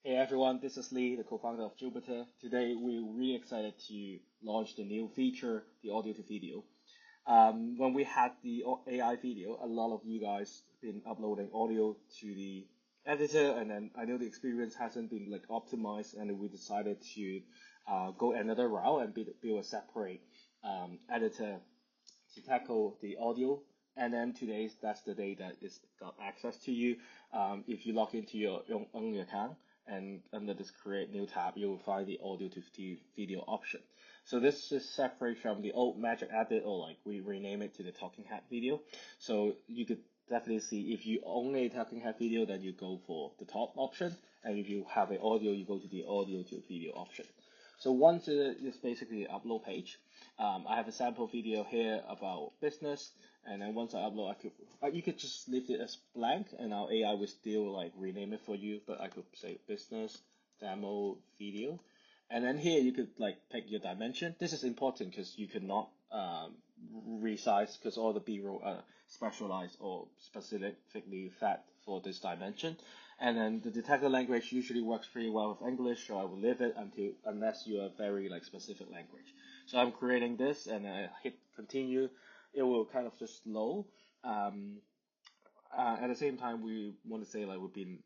Hey everyone, this is Lee, the co-founder of Jupiter. Today we're really excited to launch the new feature, the audio to video. When we had the AI video, a lot of you guys been uploading audio to the editor, and then I know the experience hasn't been like optimized, and we decided to go another route and build a separate editor to tackle the audio. And then that's the day that it's got access to you. If you log into your own account and under this create new tab, you will find the audio to video option. So this is separate from the old Magic Edit, or like we rename it to the Talking Head video. So you could definitely see if you own a Talking Head video, then you go for the top option. And if you have an audio, you go to the audio to video option. So once it is basically an upload page, I have a sample video here about business, and then once I upload, you could just leave it as blank, and our AI will still like rename it for you. But I could say business demo video, and then here you could like pick your dimension. This is important because you cannot resize, because all the B-roll are specialized or specifically fed for this dimension. And then the detector language usually works pretty well with English, so I will leave it unless you are very like specific language. So I'm creating this, and I hit continue. It will kind of just load. At the same time, we want to say like we've been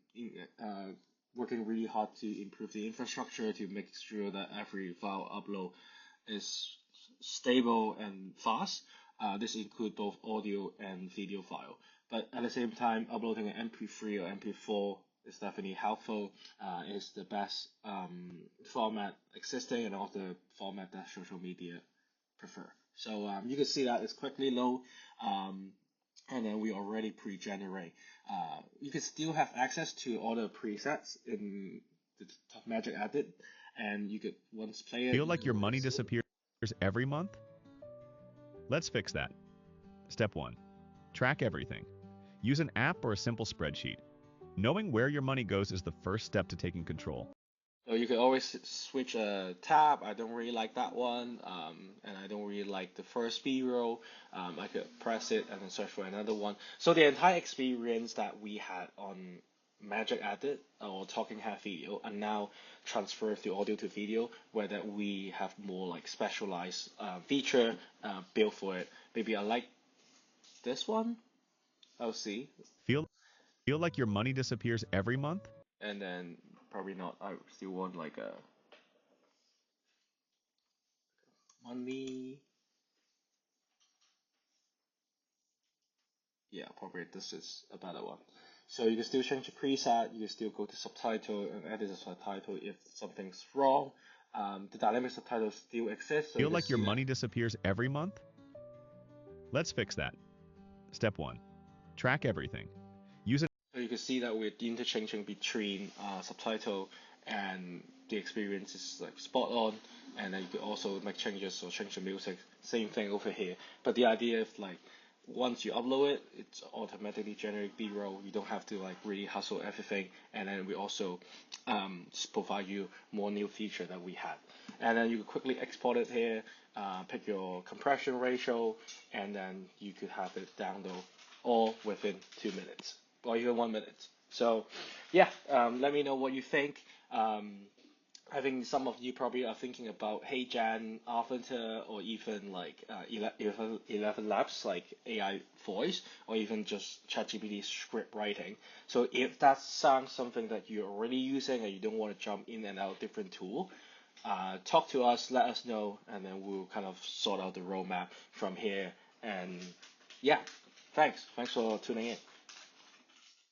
working really hard to improve the infrastructure to make sure that every file upload is stable and fast. This includes both audio and video file. But at the same time, uploading an MP3 or MP4 is definitely helpful. It's the best format existing, and also the format that social media prefer. So you can see that it's quickly low, and then we already pre-generate. You can still have access to all the presets in the Magic Edit, and you could once play it. Feel like your money disappears every month? Let's fix that. Step 1. Track everything. Use an app or a simple spreadsheet. Knowing where your money goes is the first step to taking control. So you can always switch a tab. I don't really like that one, and I don't really like the first B-roll. I could press it and then search for another one. So the entire experience that we had on Magic Edit or Talking Head video are now transferred to audio to video, where that we have more like specialized feature built for it. Maybe I like this one. I'll see. Feel like your money disappears every month? And then probably not. I still want like a money. Yeah, probably this is a better one. So you can still change the preset. You can still go to subtitle and edit the subtitle if something's wrong. The dynamic subtitles still exist. So Feel like your money disappears every month? Let's fix that. Step 1. Track everything. So you can see that we're interchanging between subtitle, and the experience is like spot on. And then you can also make changes or change the music. Same thing over here. But the idea is like once you upload it, it's automatically generate B-roll. You don't have to like really hustle everything. And then we also just provide you more new feature that we had. And then you can quickly export it here, pick your compression ratio, and then you could have it download all within 2 minutes or even 1 minute. So yeah, let me know what you think. I think some of you probably are thinking about HeyGen, Avatar, or even like 11 Labs, like AI voice, or even just ChatGPT script writing. So if that sounds something that you're already using and you don't want to jump in and out different tool, talk to us, let us know, and then we'll kind of sort out the roadmap from here. And yeah, thanks for tuning in.